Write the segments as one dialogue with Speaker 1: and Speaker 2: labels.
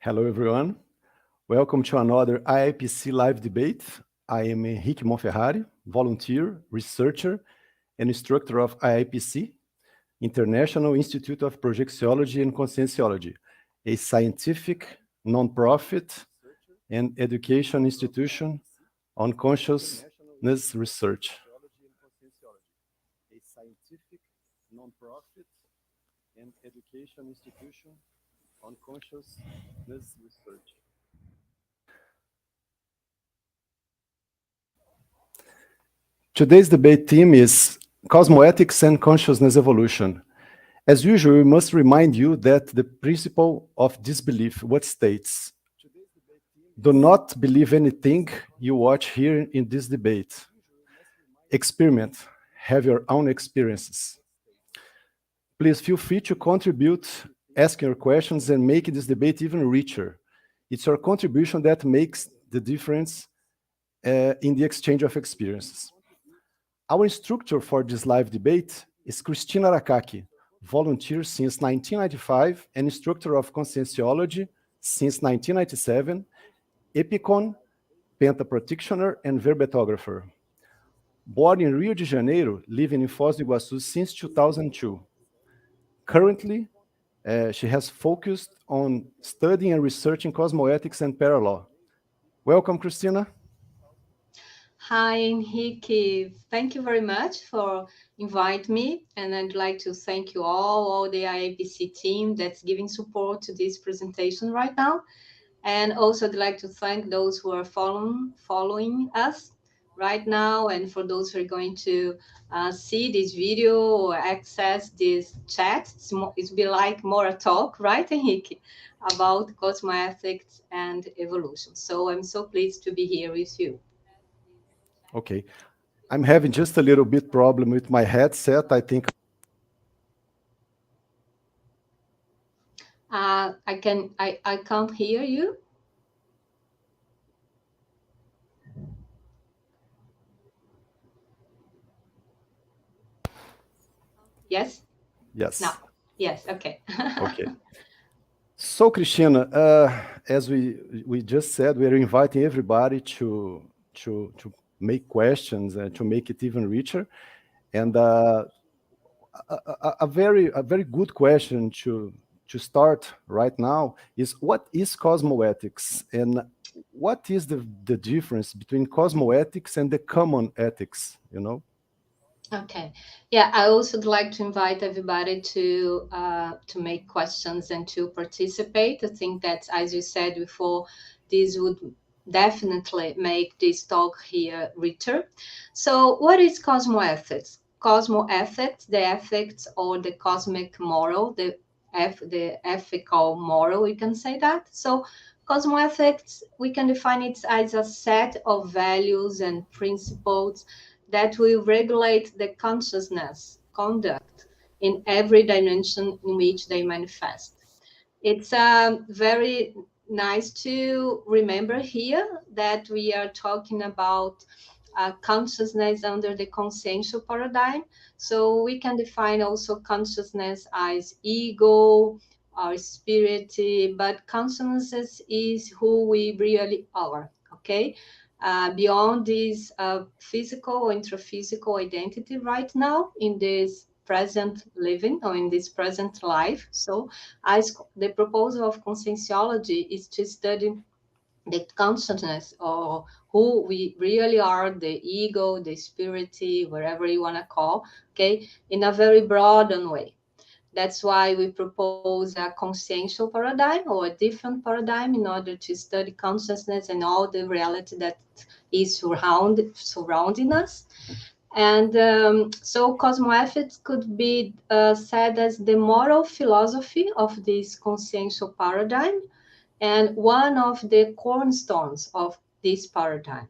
Speaker 1: Hello, everyone. Welcome to another IIPC live debate. I am Henrique Monferrari, volunteer, researcher, and instructor of IIPC, International Institute of Projectiology and Conscientiology, a scientific, non-profit, and education institution on consciousness research. A scientific, non-profit, and education institution on consciousness research. Today's debate theme is Cosmoethics and Consciousness Evolution. As usual, we must remind you that the principle of disbelief, what states, do not believe anything you watch here in this debate. Experiment, have your own experiences. Please feel free to contribute, ask your questions, and make this debate even richer. It's your contribution that makes the difference in the exchange of experiences. Our instructor for this live debate is Cristina Arakaki, volunteer since 1995 and instructor of Conscientiology since 1997, epicon, penta practitioner, and verbetographer. Born in Rio de Janeiro, living in Foz do Iguaçu since 2002. Currently, she has focused on studying and researching Cosmoethics and Paralaw. Welcome, Cristina.
Speaker 2: Hi, Henrique. Thank you very much for inviting me. And I'd like to thank you all the IIPC team that's giving support to this presentation right now. And also I'd like to thank those who are following us right now, and for those who are going to see this video or access this chat. It's be like more a talk, right, Henrique, about cosmoethics and evolution. So I'm so pleased to be here with you.
Speaker 1: Okay. I'm having just a little bit problem with my headset. I think
Speaker 2: I can't hear you. Yes?
Speaker 1: Yes.
Speaker 2: No. Yes, okay.
Speaker 1: Okay. So, Cristina, as we just said, we are inviting everybody to make questions and to make it even richer. And a very good question to start right now is, what is cosmoethics, and what is the difference between cosmoethics and the common ethics?
Speaker 2: Okay. Yeah, I also would like to invite everybody to make questions and to participate. I think that, as you said before, this would definitely make this talk here richer. So what is cosmoethics? Cosmoethics, the ethics or the cosmic moral, the ethical moral, we can say that. So cosmoethics, we can define it as a set of values and principles that will regulate the consciousness conduct in every dimension in which they manifest. It's very nice to remember here that we are talking about consciousness under the consciential paradigm. So we can define also consciousness as ego or spirit, but consciousness is who we really are, okay? Beyond this physical or intraphysical identity right now in this present living or in this present life. So as the proposal of conscientiology is to study the consciousness or who we really are, the ego, the spirit, whatever you want to call, okay, in a very broad way. That's why we propose a consciential paradigm or a different paradigm in order to study consciousness and all the reality that is surrounding us. And so cosmoethics could be said as the moral philosophy of this consciential paradigm and one of the cornerstones of this paradigm.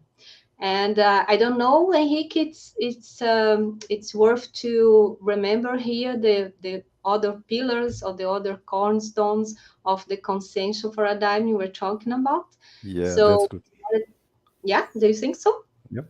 Speaker 2: And I don't know, Henrique, it's worth to remember here the other pillars or the other cornerstones of the consciential paradigm you were talking about.
Speaker 1: Yeah,
Speaker 2: So,
Speaker 1: that's good.
Speaker 2: yeah, do you think so?
Speaker 1: Yep.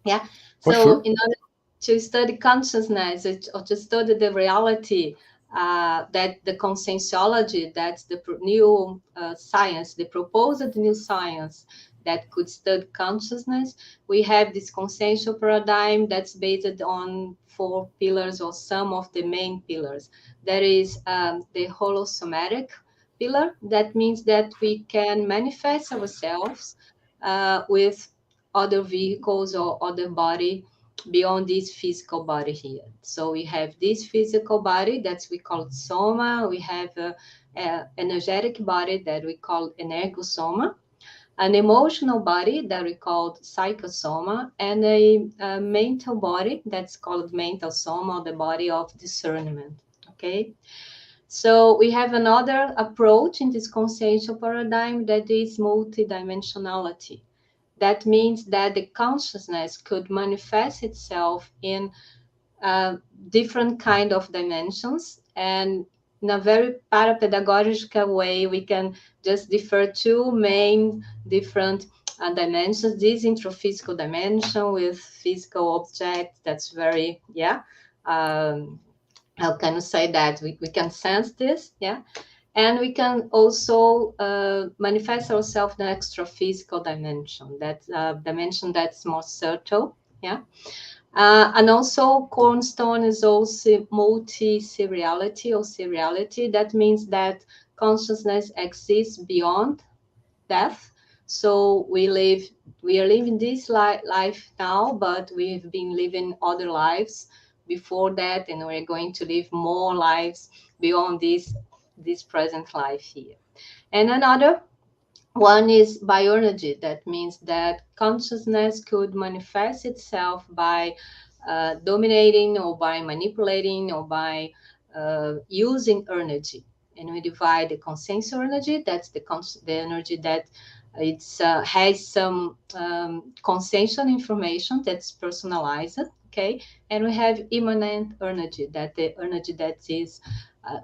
Speaker 2: Yeah.
Speaker 1: For
Speaker 2: So
Speaker 1: sure.
Speaker 2: in order to study consciousness or to study the reality that the conscientiology, that's the new science, the proposed new science that could study consciousness. We have this consciential paradigm that's based on 4 pillars, or some of the main pillars. There is the holosomatic pillar. That means that we can manifest ourselves with other vehicles or other body beyond this physical body here. So we have this physical body that we call soma. We have a energetic body that we call energosoma, an emotional body that we call psychosoma, and a mental body that's called mental soma, the body of discernment. Okay. So we have another approach in this consciential paradigm that is multi-dimensionality. That means that the consciousness could manifest itself in different kind of dimensions, and in a very parapedagogical way, we can just differ two main different dimensions. This introphysical dimension with physical objects, that's very, how can you say that? We can sense this, and we can also manifest ourselves in an extra physical dimension, that dimension that's more subtle, and also cornerstone is also multi-seriality or seriality. That means that consciousness exists beyond death. So we are living this life now, but we've been living other lives before that, and we're going to live more lives beyond this present life here. And another one is bioenergy. That means that consciousness could manifest itself by dominating or by manipulating or by using energy. And we divide the consensual energy, that's the energy that it's has some consensual information that's personalized, okay? And we have immanent energy, that the energy that is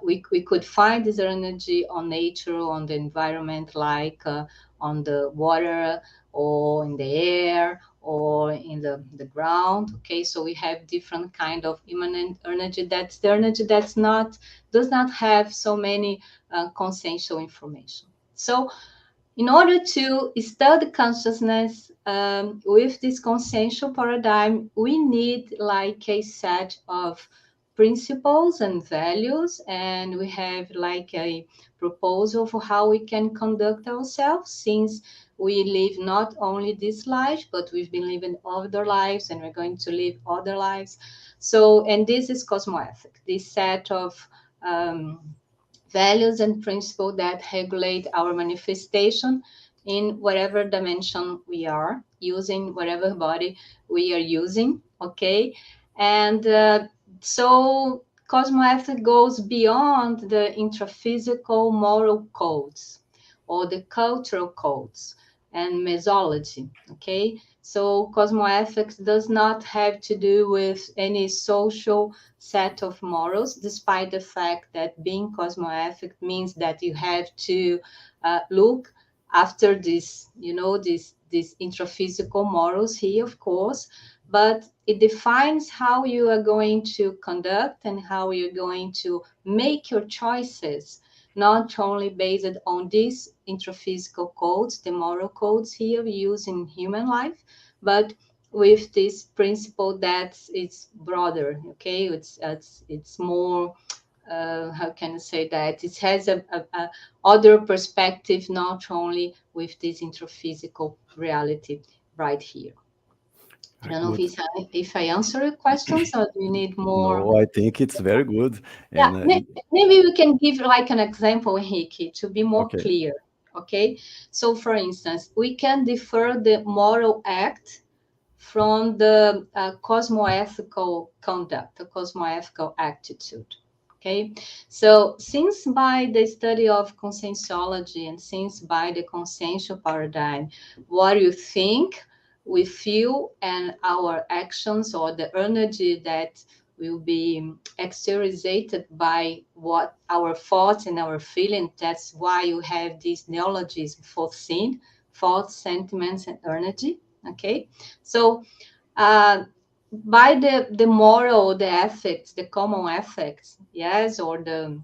Speaker 2: we could find this energy on nature, on the environment, like on the water or in the air or in the ground. Okay, so we have different kind of immanent energy. That's the energy that's not does not have so many consensual information. So in order to study consciousness with this consensual paradigm, we need like a set of principles and values, and we have like a proposal for how we can conduct ourselves, since we live not only this life, but we've been living other lives and we're going to live other lives. So, and this is Cosmoethics, this set of values and principles that regulate our manifestation in whatever dimension we are using, whatever body we are using, okay? And so Cosmoethics goes beyond the intraphysical moral codes or the cultural codes and mesology, okay? So Cosmoethics does not have to do with any social set of morals, despite the fact that being cosmoethic means that you have to look after this, these intraphysical morals here, of course, but it defines how you are going to conduct and how you're going to make your choices, not only based on these intraphysical codes, the moral codes here we use in human life, but with this principle that it's broader, okay? It's more, how can I say that? It has a other perspective, not only with this introphysical reality right here. I
Speaker 1: Very
Speaker 2: don't know
Speaker 1: good.
Speaker 2: if I answer your questions or do you need more?
Speaker 1: No, I think it's very good.
Speaker 2: Yeah,
Speaker 1: And
Speaker 2: maybe we can give like an example, Henrique, to be more
Speaker 1: okay,
Speaker 2: clear. Okay, so for instance, we can defer the moral act from the cosmoethical conduct, the cosmoethical attitude. Okay, so since by the study of conscientiology and since by the consciential paradigm, what you think, we feel, and our actions or the energy that will be exteriorized by what our thoughts and our feelings. That's why you have these neologism for thoughts, sentiments, and energy. Okay, so by the moral, the ethics, the common ethics, yes, or the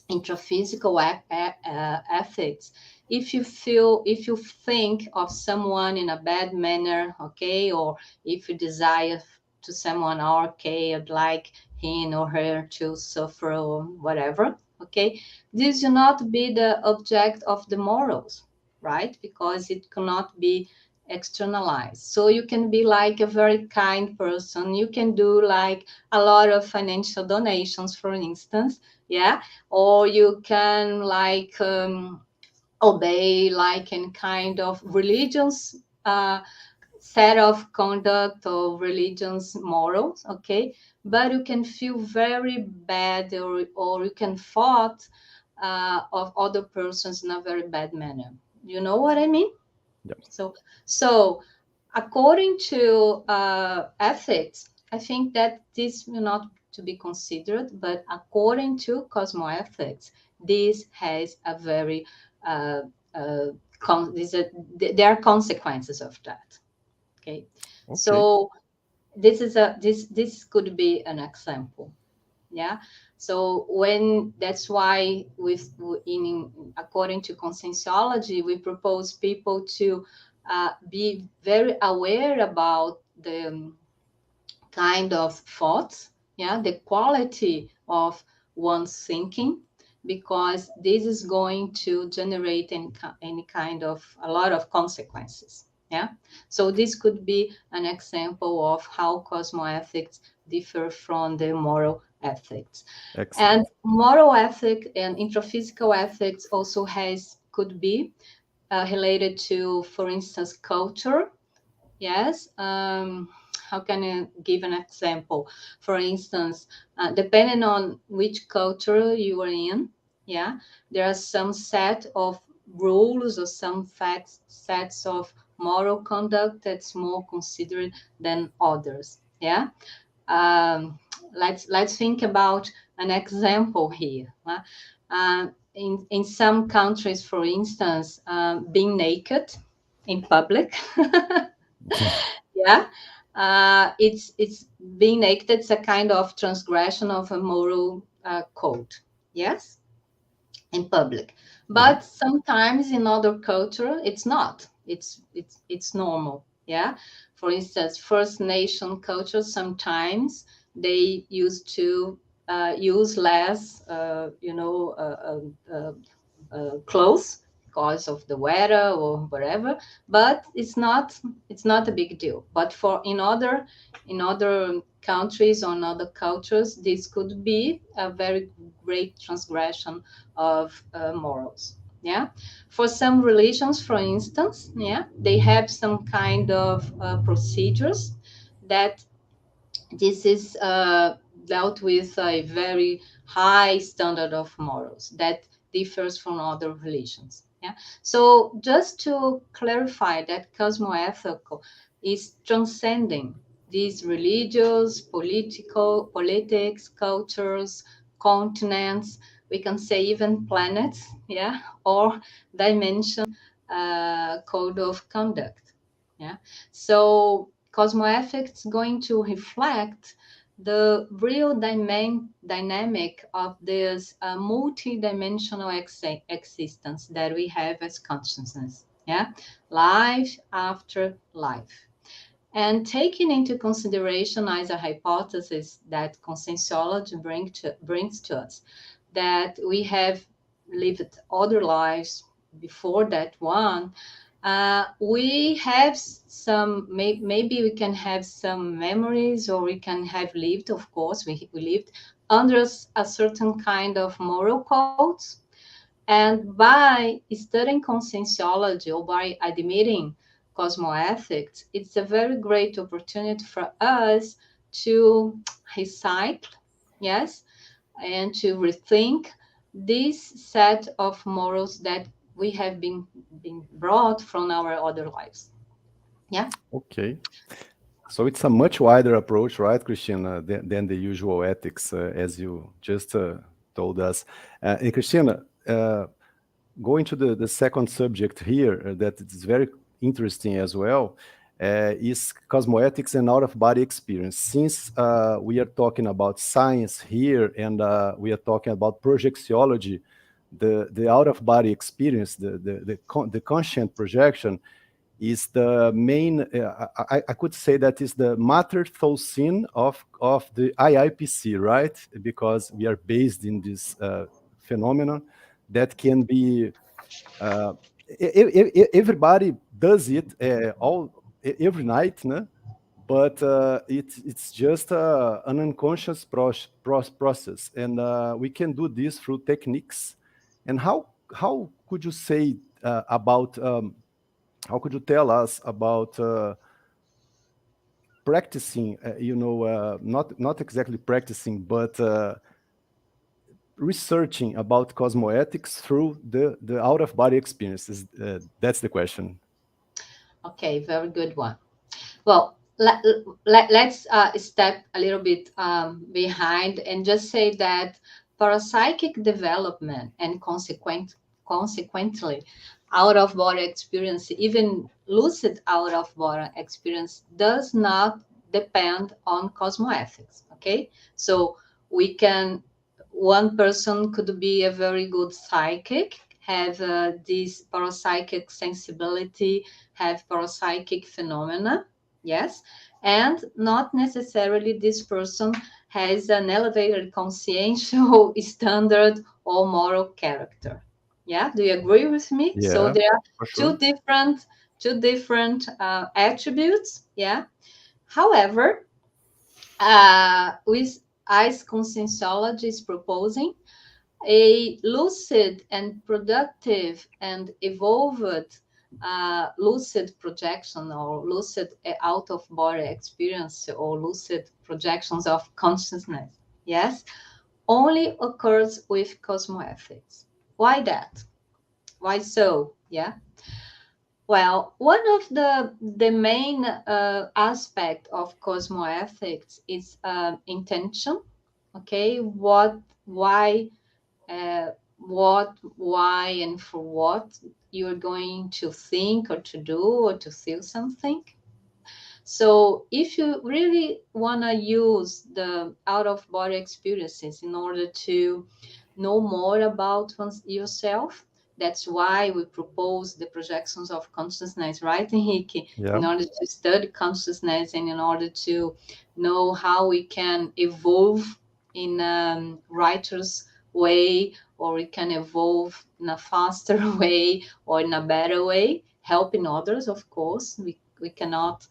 Speaker 2: intraphysical ethics. If you think of someone in a bad manner, okay, or if you desire to someone, okay, I'd like him or her to suffer or whatever, okay, this will not be the object of the morals, right? Because it cannot be externalized. So you can be like a very kind person. You can do like a lot of financial donations, for instance, yeah, or you can like obey like in kind of religious set of conduct or religions morals, okay, but you can feel very bad, or you can thought of other persons in a very bad manner. You know what I mean?
Speaker 1: Yeah.
Speaker 2: So according to ethics, I think that this will not to be considered, but according to cosmoethics, this has a very uh, there are consequences of that. Okay,
Speaker 1: Okay.
Speaker 2: so this could be an example. Yeah, so when that's why with in according to conscientiology, we propose people to be very aware about the kind of thoughts, yeah, the quality of one's thinking, because this is going to generate any kind of a lot of consequences. Yeah, so this could be an example of how cosmoethics differ from the moral ethics. And
Speaker 1: Excellent.
Speaker 2: moral ethic and intraphysical ethics also could be related to, for instance, culture. Yes. How can I give an example? For instance, depending on which culture you are in, yeah, there are some set of rules or some sets of moral conduct that's more considered than others. Yeah. Um, let's think about an example here. In some countries, for instance, being naked in public. Yeah, it's being naked. It's a kind of transgression of a moral code. Yes, in public,
Speaker 1: Mhm.
Speaker 2: but sometimes in other culture it's not. It's normal. Yeah, for instance, First Nation culture, sometimes they used to use less, clothes because of the weather or whatever, but it's not a big deal. But for in other countries or in other cultures, this could be a very great transgression of morals. Yeah, for some religions, for instance, yeah, they have some kind of procedures that this is dealt with a very high standard of morals that differs from other religions. Yeah. So just to clarify that cosmoethical is transcending these religious, politics, cultures, continents, we can say even planets, yeah, or dimension code of conduct. Yeah. So cosmoethics going to reflect the real dynamic of this multi-dimensional existence that we have as consciousness. Yeah, life after life. And taking into consideration as a hypothesis that conscientiology brings to us, that we have lived other lives before that one, we have some, maybe we can have some memories, or we can have lived, of course, we lived under a certain kind of moral codes. And by studying conscientiology or by admitting cosmoethics, it's a very great opportunity for us to recycle, yes, and to rethink this set of morals that we have been brought from our other lives. Yeah.
Speaker 1: Okay. So it's a much wider approach, right, Christina, than the usual ethics, as you just told us. And Christina, going to the second subject here, that is very interesting as well. is Cosmoethics and Out-of-Body-Experience. Since we are talking about science here, and we are talking about projectiology, the out-of-body experience, the conscient projection, is the main, I could say that is the mater thousin of the IIPC, right? Because we are based in this phenomenon that can be, everybody does it every night, né? But it's just an unconscious process. And we can do this through techniques. And how could you say about, how could you tell us about practicing, not exactly practicing, but researching about cosmoethics through the out-of-body experiences? That's the question.
Speaker 2: Okay, very good one. Well, let's step a little bit behind and just say that parapsychic development and consequently out-of-body experience, even lucid out-of-body experience, does not depend on cosmoethics. Okay, so one person could be a very good psychic, have this parapsychic sensibility, have parapsychic phenomena, yes, and not necessarily this person has an elevated consciential standard or moral character. Yeah, do you agree with me?
Speaker 1: Yeah,
Speaker 2: so there are
Speaker 1: for sure.
Speaker 2: two different attributes. Yeah, however, with as conscientiology is proposing, a lucid and productive and evolved lucid projection or lucid out-of-body experience or lucid projections of consciousness, yes, only occurs with cosmoethics. Why that? Why so? Yeah. Well, one of the main aspect of cosmoethics is intention. Okay, why, why, and for what you're going to think or to do or to feel something. So if you really want to use the out-of-body experiences in order to know more about yourself, that's why we propose the projections of consciousness, right, Henrique?
Speaker 1: Yeah.
Speaker 2: In order to study consciousness and in order to know how we can evolve in a righteous way, or we can evolve in a faster way or in a better way, helping others, of course. We cannot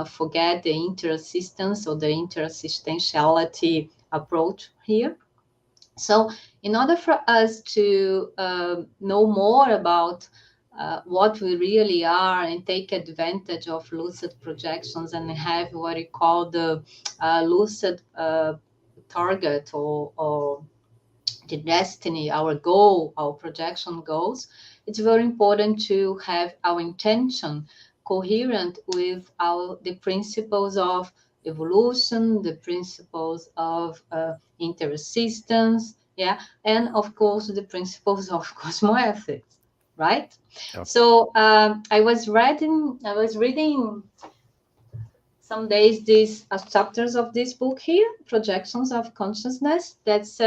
Speaker 2: forget the interassistance or the interassistentiality approach here. So in order for us to know more about what we really are and take advantage of lucid projections and have what we call the lucid target or the destiny, our goal, our projection goals, it's very important to have our intention coherent with the principles of evolution, the principles of interassistance, yeah, and of course the principles of cosmoethics, right?
Speaker 1: Yeah.
Speaker 2: So I was reading some days these chapters of this book here, Projections of Consciousness. That's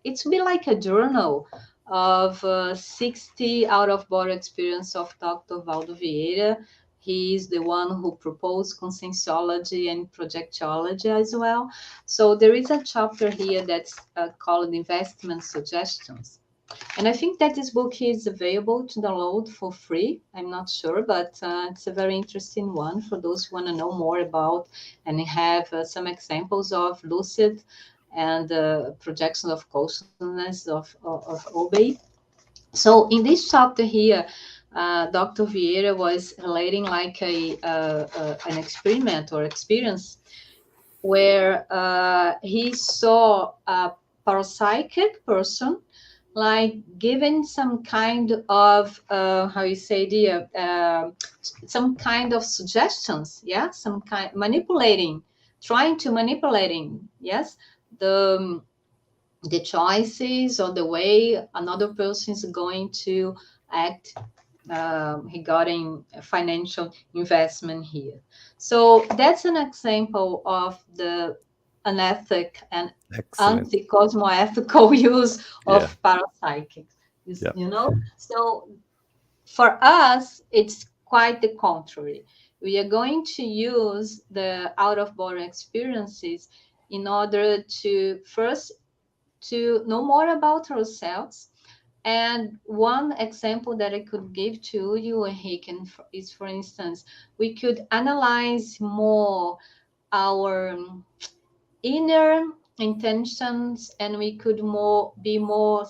Speaker 2: it's be like a journal of 60 out-of-body experience of Dr. Valdo Vieira. He is the one who proposed conscientiology and projectiology as well. So there is a chapter here that's called Investment Suggestions. And I think that this book is available to download for free. I'm not sure, but it's a very interesting one for those who want to know more about and have some examples of lucid and projection of consciousness of OB. So in this chapter here, Dr. Vieira was relating like an experiment or experience where he saw a parapsychic person like giving some kind of how you say some kind of suggestions, yeah, some kind trying to manipulating, yes, the choices or the way another person is going to act regarding financial investment here. So that's an example of the unethic and
Speaker 1: Excellent.
Speaker 2: anti-cosmoethical use
Speaker 1: Yeah.
Speaker 2: of parapsychics.
Speaker 1: Yeah.
Speaker 2: So for us, it's quite the contrary. We are going to use the out-of-body experiences in order to first to know more about ourselves. And one example that I could give to you, Henrique, is, for instance, we could analyze more our inner intentions, and we could be more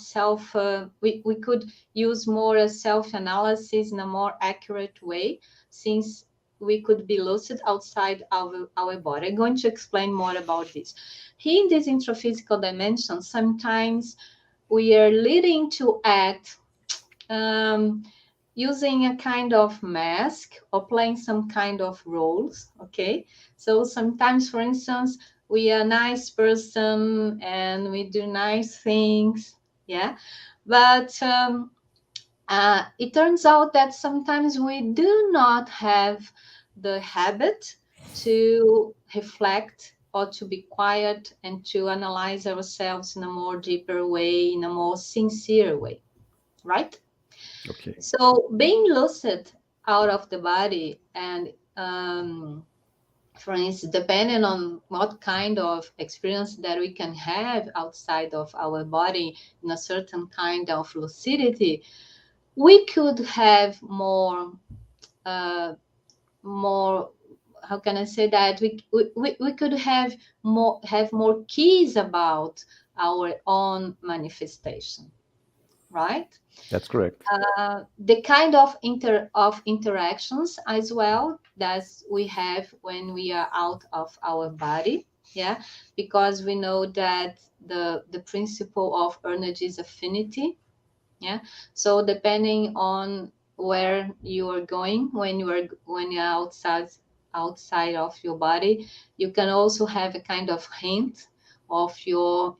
Speaker 2: we could use more self-analysis in a more accurate way, since we could be lucid outside our body. I'm going to explain more about this. Here in this introphysical dimension, sometimes we are leading to act um, using a kind of mask or playing some kind of roles. Okay, so sometimes, for instance, we are a nice person and we do nice things, yeah, but it turns out that sometimes we do not have the habit to reflect or to be quiet and to analyze ourselves in a more deeper way, in a more sincere way, right?
Speaker 1: Okay.
Speaker 2: So being lucid out of the body, and for instance, depending on what kind of experience that we can have outside of our body in a certain kind of lucidity, we could have uh, more. How can I say that? We could have more keys about our own manifestation, right?
Speaker 1: That's correct.
Speaker 2: The kind of interactions as well that we have when we are out of our body, yeah, because we know that the principle of energy is affinity, yeah. So depending on where you are going when you're outside of your body, you can also have a kind of hint of your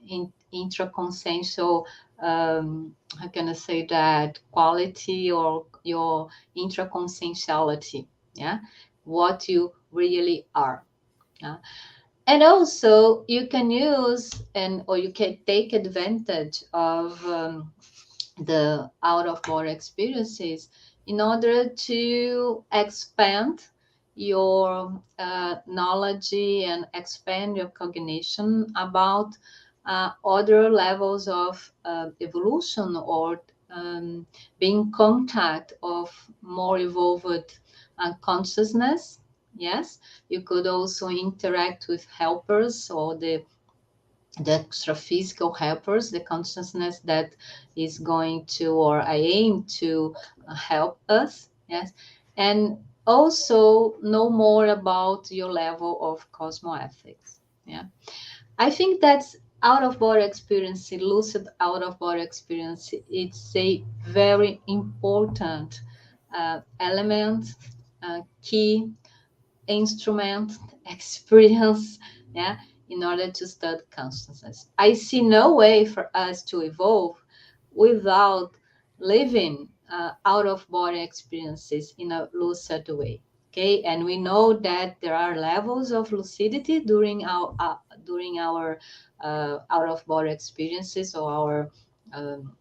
Speaker 2: intraconsciential, how can I say that, quality, or your intraconscientiality, yeah, what you really are, yeah. And also you can use and or you can take advantage of the out of body experiences in order to expand your knowledge and expand your cognition about other levels of evolution, or being in contact of more evolved consciousness. Yes, you could also interact with helpers, or the extra physical helpers, the consciousness that is going to, or I aim to help us. Yes. And also know more about your level of cosmoethics. Yeah. I think that's out of body experience, lucid out of body experience. It's a very important element, key instrument, experience, yeah, in order to study consciousness. I see no way for us to evolve without living out of body experiences in a lucid way. Okay, and we know that there are levels of lucidity during our out of body experiences, or our um,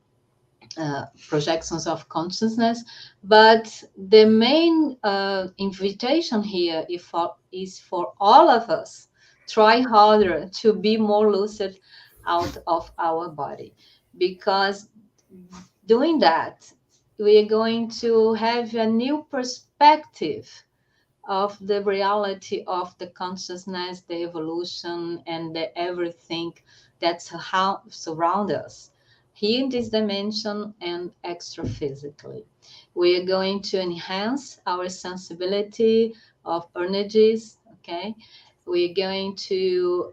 Speaker 2: projections of consciousness. But the main invitation here is for all of us try harder to be more lucid out of our body, because doing that, we are going to have a new perspective of the reality of the consciousness, the evolution, and the everything that's how surround us here in this dimension and extra physically. We are going to enhance our sensibility of energies. Okay, we're going to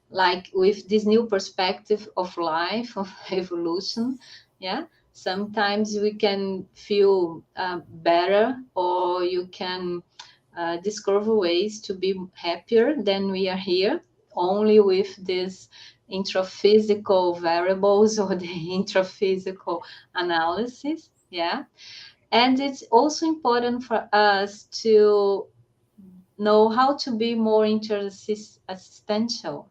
Speaker 2: like with this new perspective of life, of evolution, yeah, sometimes we can feel better, or you can discover ways to be happier than we are here, only with these introphysical variables or the introphysical analysis. Yeah. And it's also important for us to know how to be more interassistential,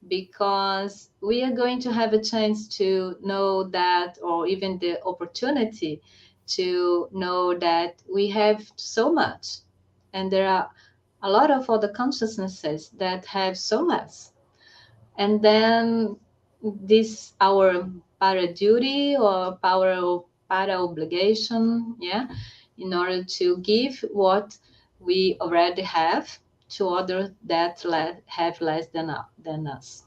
Speaker 2: because we are going to have a chance to know that, or even the opportunity to know that we have so much, and there are a lot of other consciousnesses that have so less. And then this our para duty or power para obligation, yeah, in order to give what we already have to others that have less than us.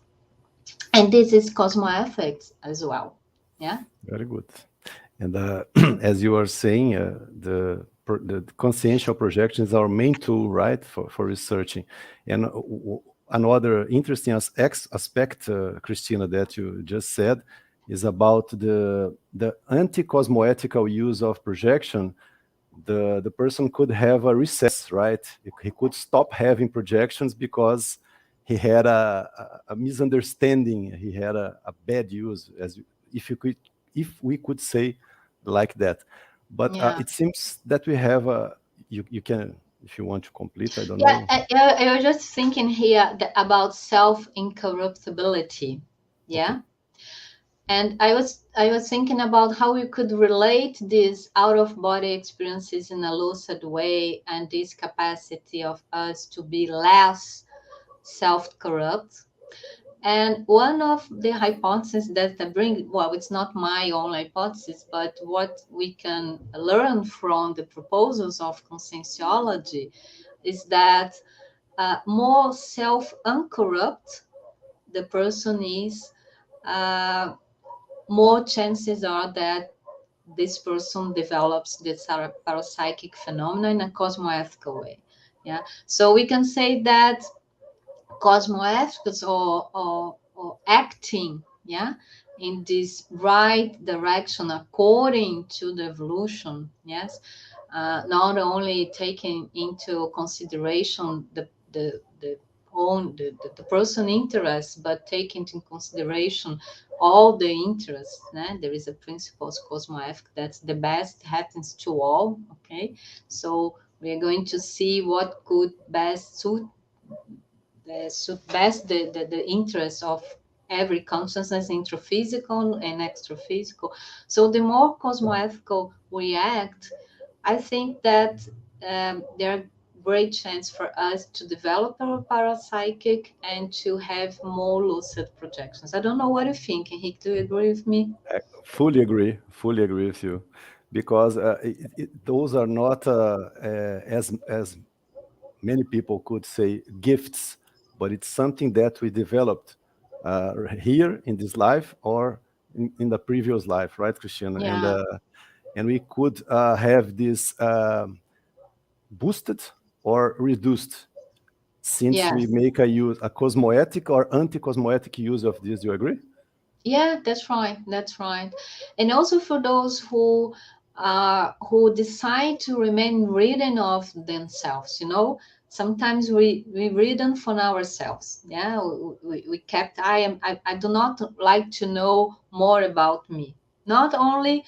Speaker 2: And this is cosmoethics as well. Yeah.
Speaker 1: Very good. And as you are saying, the consciential projection is our main tool, right, for researching. And another interesting aspect, Cristina, that you just said, is about the anti-cosmoethical use of projection. The person could have a recess, right? He could stop having projections because he had a misunderstanding. He had a bad use, if you could, if we could say like that. But
Speaker 2: Yeah.
Speaker 1: it seems that we have a. You can, if you want to complete. I don't
Speaker 2: Yeah,
Speaker 1: know.
Speaker 2: I was just thinking here about self-incorruptibility.
Speaker 1: Okay.
Speaker 2: Yeah. And I was thinking about how we could relate these out-of-body experiences in a lucid way, and this capacity of us to be less self-corrupt. And one of the hypotheses that I bring, well, it's not my own hypothesis, but what we can learn from the proposals of conscientiology is that more self-uncorrupt the person is, uh, more chances are that this person develops this parapsychic phenomena in a cosmoethical way. Yeah. So we can say that cosmoethics, or acting, yeah, in this right direction according to the evolution, yes, not only taking into consideration the person interest, but taking into consideration all the interests. There is a principle cosmoethic that's the best happens to all. Okay, so we are going to see what could best suit the interest of every consciousness, introphysical and extraphysical. So the more cosmoethical we act, I think that there are great chance for us to develop our parapsychic and to have more lucid projections. I don't know what you think, Henrique. Do you agree with me?
Speaker 1: Fully agree. Fully agree with you, because those are not as many people could say gifts, but it's something that we developed here in this life or in the previous life, right, Christiana?
Speaker 2: Yeah.
Speaker 1: And we could have this boosted or reduced since we
Speaker 2: Yes.
Speaker 1: make a cosmoetic or anti-cosmoetic use of this. Do you agree?
Speaker 2: Yeah, that's right. That's right. And also for those who decide to remain ridden of themselves, sometimes we ridden from ourselves. Yeah, we kept. I do not like to know more about me. Not only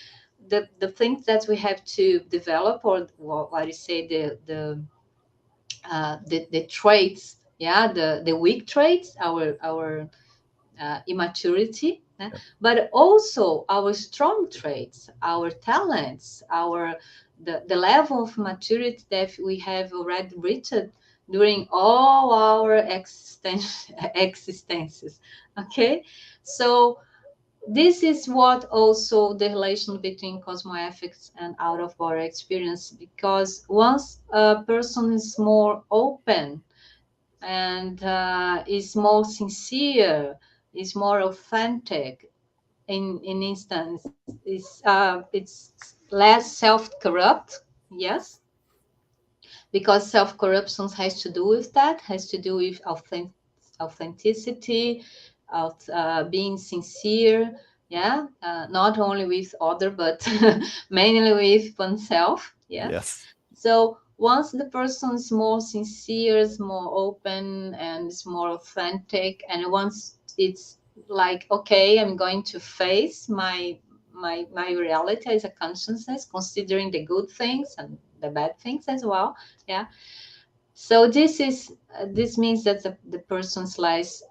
Speaker 2: the things that we have to develop, or what you say, the traits. Yeah, the weak traits, our immaturity, but also our strong traits, our talents, the level of maturity that we have already reached during all our existences. Okay, so this is what also the relation between cosmoethics and out-of-body experience, because once a person is more open and is more sincere, is more authentic. In instance, it's less self-corrupt. Yes, because self-corruption has to do with that. Has to do with authenticity, of being sincere. Yeah, not only with other, but mainly with oneself. Yes.
Speaker 1: Yes.
Speaker 2: So once the person is more sincere, is more open, and is more authentic, and once it's like, okay, I'm going to face my reality as a consciousness, considering the good things and the bad things as well. Yeah. So this means that the person's lies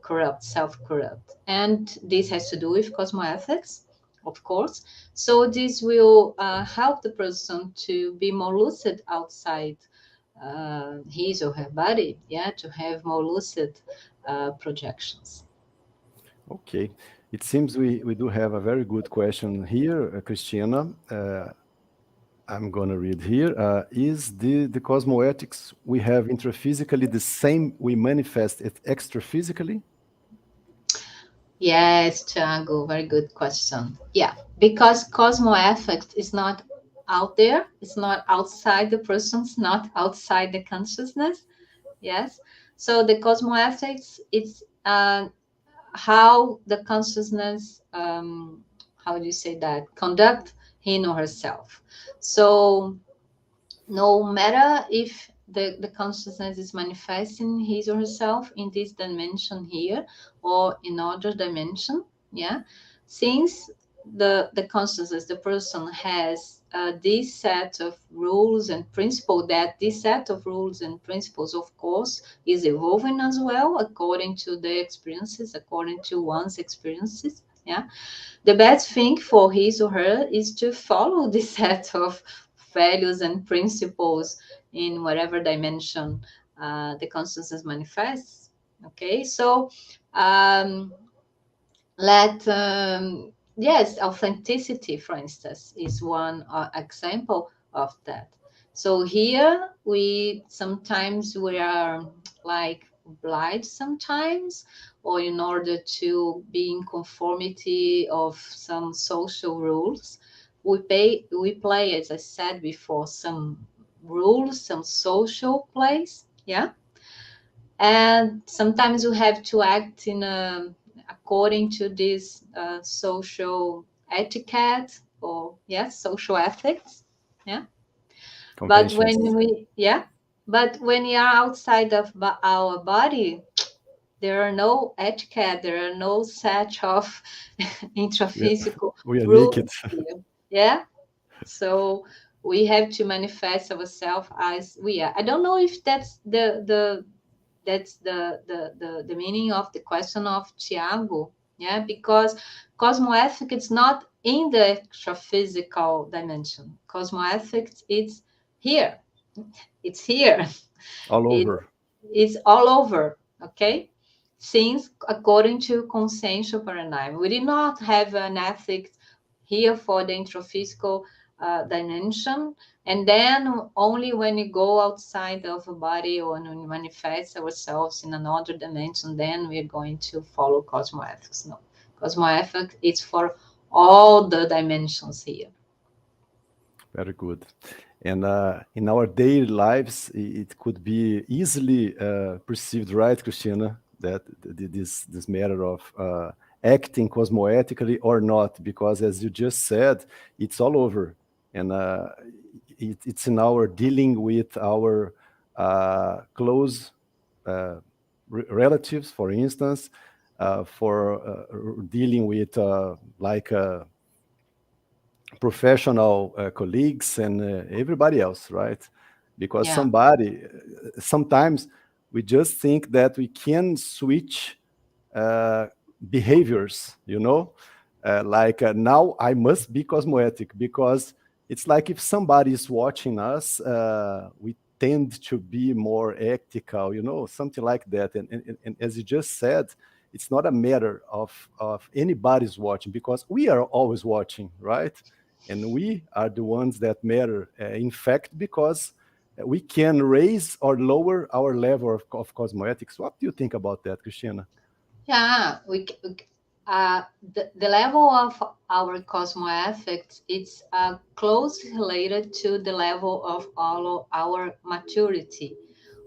Speaker 2: corrupt, self-corrupt, and this has to do with cosmoethics, of course. So this will help the person to be more lucid outside his or her body, yeah, to have more lucid projections.
Speaker 1: Okay. It seems we do have a very good question here, Cristina. I'm going to read here. Is the cosmoethics we have intraphysically the same we manifest it extraphysically?
Speaker 2: Yes, Thiago, very good question. Yeah, because cosmoethics is not out there, it's not outside the persons, not outside the consciousness. Yes. So the cosmoethics, it's how the consciousness, how do you say that, conduct him or herself. So no matter if the consciousness is manifesting his or herself in this dimension here or in other dimension, yeah, since the consciousness, the person has this set of rules and principles, that this set of rules and principles, of course, is evolving as well according to the experiences, according to one's experiences, yeah. The best thing for his or her is to follow this set of values and principles in whatever dimension the consciousness manifests. Okay, so um, let yes, authenticity, for instance, is one example of that. So here we are like obliged sometimes, or in order to be in conformity of some social rules, we play, as I said before, some rules, some social plays, yeah. And sometimes you have to act in a according to this social etiquette, or yes, social ethics, yeah. But
Speaker 1: Conventions.
Speaker 2: when we yeah but when we are outside of our body, there are no etiquette, there are no set of
Speaker 1: We,
Speaker 2: intraphysical
Speaker 1: we are naked.
Speaker 2: rules here, yeah. So we have to manifest ourselves as we are. I don't know if that's the meaning of the question of Tiago, yeah, because cosmoethics is not in the extra-physical dimension. Cosmoethics is here. It's here.
Speaker 1: All
Speaker 2: It
Speaker 1: over.
Speaker 2: is all over, okay? Since according to consciential paradigm, we did not have an ethics here for the introphysical dimension, and then only when we go outside of a body or when we manifest ourselves in another dimension, then we're going to follow cosmoethics. No, cosmoethics is for all the dimensions here.
Speaker 1: Very good. And in our daily lives, it could be easily perceived, right, Christina, that this matter of acting cosmoethically or not, because as you just said, it's all over, and it's in our dealing with our close relatives, for instance, for dealing with like. Professional colleagues and everybody else, right? Because
Speaker 2: Yeah,
Speaker 1: sometimes we just think that we can switch uh, behaviors, like now I must be cosmoetic because it's like if somebody is watching us, we tend to be more ethical, something like that. And as you just said, it's not a matter of anybody's watching because we are always watching, right? And we are the ones that matter, in fact, because we can raise or lower our level of cosmoethics. What do you think about that, Christina?
Speaker 2: yeah. The level of our cosmoethics, it's closely related to the level of all of our maturity,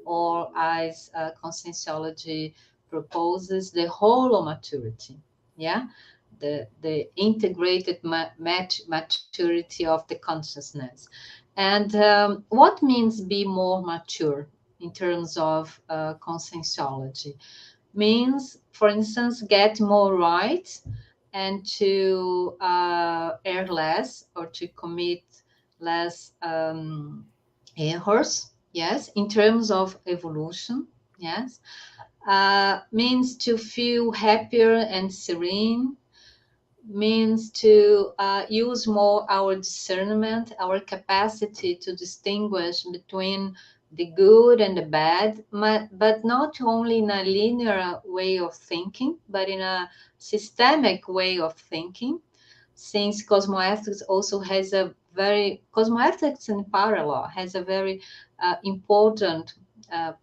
Speaker 2: or as conscientiology proposes, the whole maturity. Yeah, the integrated maturity of the consciousness. And what means be more mature in terms of conscientiology? Means, for instance, get more right and to err less, or to commit less errors. Yes, in terms of evolution. Yes, means to feel happier and serene, means to use more our discernment, our capacity to distinguish between the good and the bad, but not only in a linear way of thinking, but in a systemic way of thinking. Since cosmoethics also has a very, cosmoethics and paralaw has a very important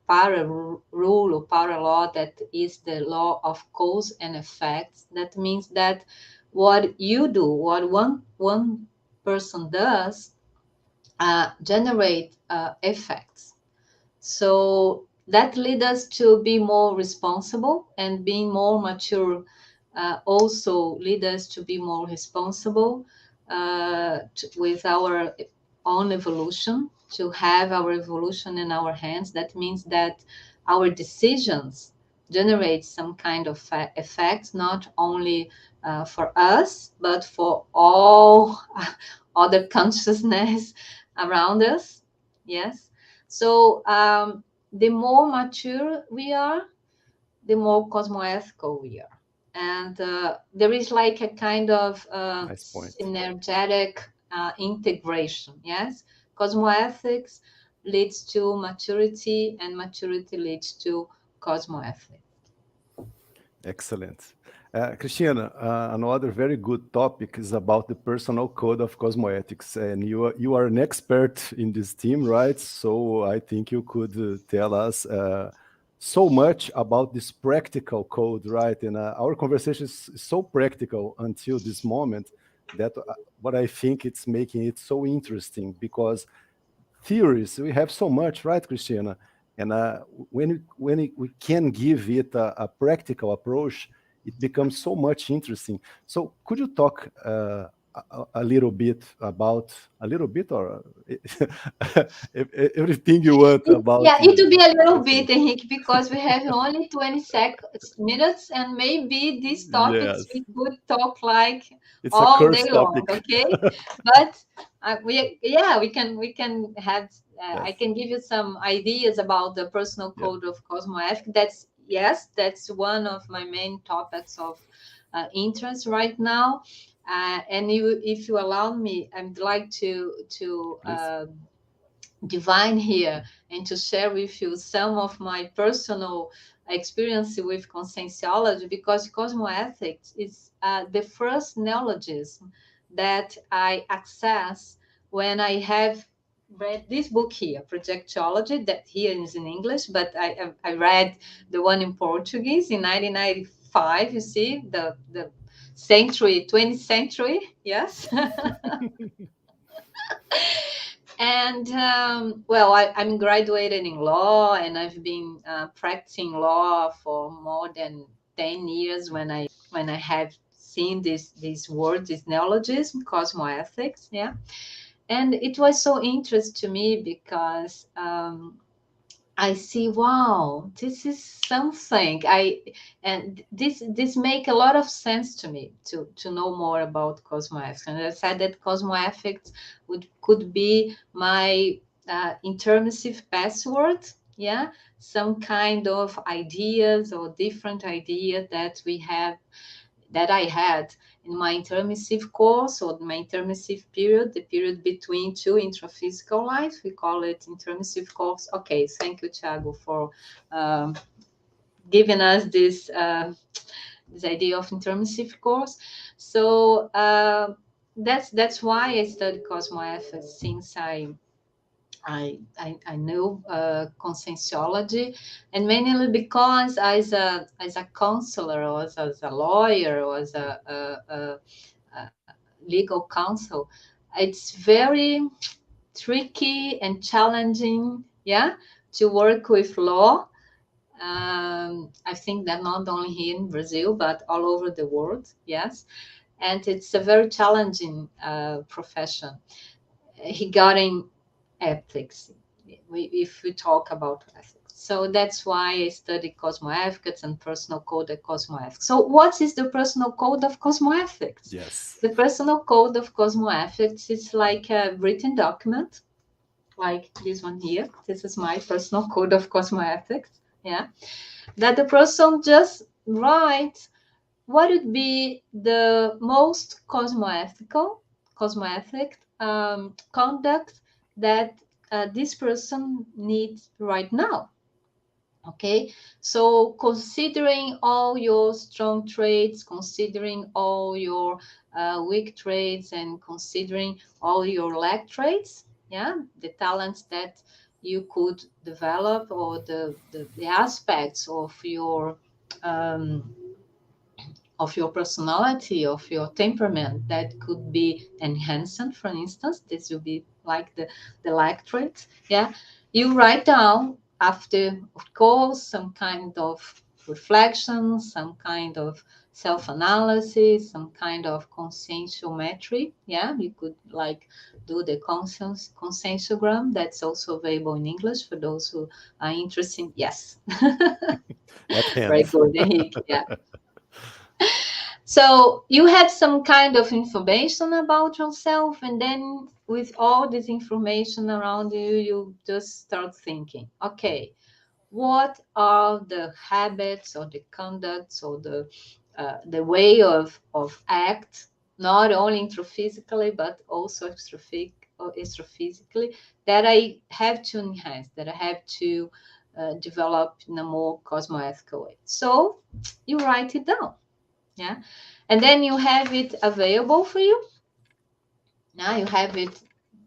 Speaker 2: para rule or paralaw, that is the law of cause and effects. That means that what you do, what one person does, generate effects. So that leads us to be more responsible, and being more mature also lead us to be more responsible with our own evolution, to have our evolution in our hands. That means that our decisions generate some kind of effects, not only for us, but for all other consciousness around us. Yes. So the more mature we are, the more cosmoethical we are. And there is like a kind of
Speaker 1: Nice point.
Speaker 2: synergetic integration. Yes. Cosmoethics leads to maturity, and maturity leads to cosmoethics.
Speaker 1: Excellent. Cristina, another very good topic is about the personal code of cosmoethics, and you are an expert in this team, right? So I think you could tell us so much about this practical code, right? And our conversation is so practical until this moment that what I think it's making it so interesting, because theories we have so much, right, Cristina? And we can give it a practical approach, it becomes so much interesting. So could you talk a little bit about, a little bit, or everything you want about
Speaker 2: Yeah, it will be a little
Speaker 1: personal?
Speaker 2: bit, Henrique, because we have only 20 minutes, and maybe these topics
Speaker 1: Yes,
Speaker 2: we could talk like
Speaker 1: it's a
Speaker 2: all day
Speaker 1: curse
Speaker 2: long,
Speaker 1: topic.
Speaker 2: okay? But we can have. I
Speaker 1: Yes,
Speaker 2: can give you some ideas about the personal
Speaker 1: yeah,
Speaker 2: code of cosmoethics. That's one of my main topics of interest right now. And if you allow me, I'd like to
Speaker 1: please.
Speaker 2: divine here, and to share with you some of my personal experience with conscientiology, because cosmoethics is the first neologism that I access when I have read this book here, Projectiology, that here is in English, but I read the one in Portuguese in 1995. You see, the century, 20th century, yes. And well, I'm graduated in law, and I've been practicing law for more than 10 years when I have seen this word, this neologism, cosmoethics. Yeah. And it was so interesting to me because I see, wow, this is something. And this make a lot of sense to me to know more about cosmoethics. And I said that cosmoethics could be my intermissive password. Yeah, some kind of ideas or different idea that we have, that I had in my intermissive course, or my intermissive period, the period between two intraphysical lives. We call it intermissive course. Okay, thank you, Thiago, for um, giving us this idea of intermissive course. So that's why I study cosmoethics, since I know conscientiology, and mainly because as a counselor, or as a lawyer, or as a legal counsel, it's very tricky and challenging, yeah, to work with law. I think that not only here in Brazil, but all over the world, yes. And it's a very challenging profession regarding ethics, if we talk about ethics. So that's why I study cosmoethics and personal code of cosmoethics. So what is the personal code of cosmoethics?
Speaker 1: Yes.
Speaker 2: The personal code of cosmoethics is like a written document, like this one here. This is my personal code of cosmoethics. Yeah, that the person just writes what would be the most cosmoethic conduct that this person needs right now. Okay, so considering all your strong traits, considering all your weak traits, and considering all your lack traits, yeah, the talents that you could develop, or the aspects um, of your personality, of your temperament that could be enhanced, for instance, this will be like the like traits. Yeah, you write down after, of course, some kind of reflection, some kind of self-analysis, some kind of conscientiometry. Yeah, you could like do the conscientiogram. That's also available in English for those who are interested. Yes.
Speaker 1: At
Speaker 2: Very
Speaker 1: hand.
Speaker 2: good, Henrique. Yeah. So you have some kind of information about yourself, and then with all this information around you, you just start thinking, okay, what are the habits or the conducts or the way of act, not only intraphysically but also extraphysically, that I have to enhance, that I have to develop in a more cosmoethical way. So you write it down. Yeah, and then you have it available for you. Now you have it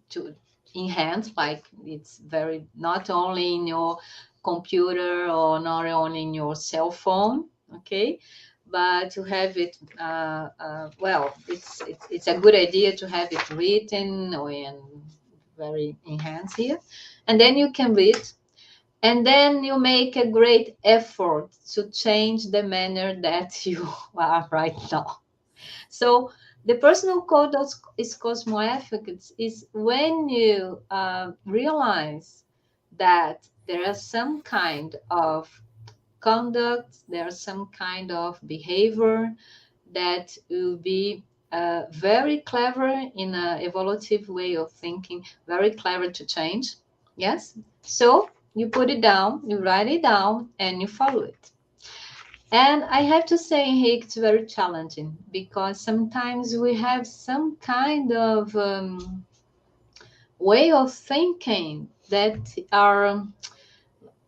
Speaker 2: to in hand, like it's very, not only in your computer or not only in your cell phone, okay, but to have it well, it's a good idea to have it written or in very enhanced here, and then you can read, and then you make a great effort to change the manner that you are right now. So the personal code is cosmoethics is when you realize that there are some kind of conduct, there's some kind of behavior that will be very clever in an evolutive way of thinking, very clever to change. Yes. So you put it down, you write it down, and you follow it. And I have to say, Henrique, it's very challenging because sometimes we have some kind of way of thinking that are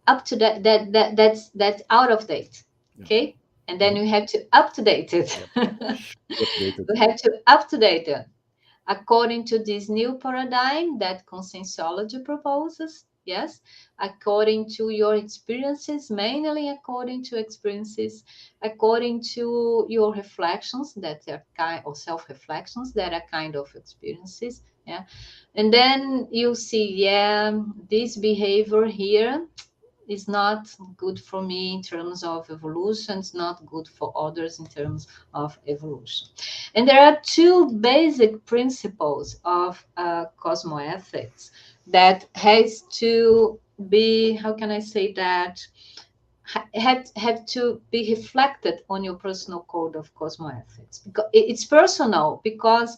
Speaker 2: up to that's out of date.
Speaker 1: Yeah.
Speaker 2: Okay, and then
Speaker 1: Mhm.
Speaker 2: we have to up to date it.
Speaker 1: Yep. Should be updated.
Speaker 2: We have to up to date it according to this new paradigm that conscientiology proposes. Yes, according to your experiences, mainly according to experiences, according to your reflections that are kind of self-reflections that are kind of experiences. Yeah, and then you see, yeah, this behavior here is not good for me in terms of evolution. It's not good for others in terms of evolution. And there are two basic principles of cosmoethics that has to be, how can I say that, have to be reflected on your personal code of cosmoethics. Because it's personal, because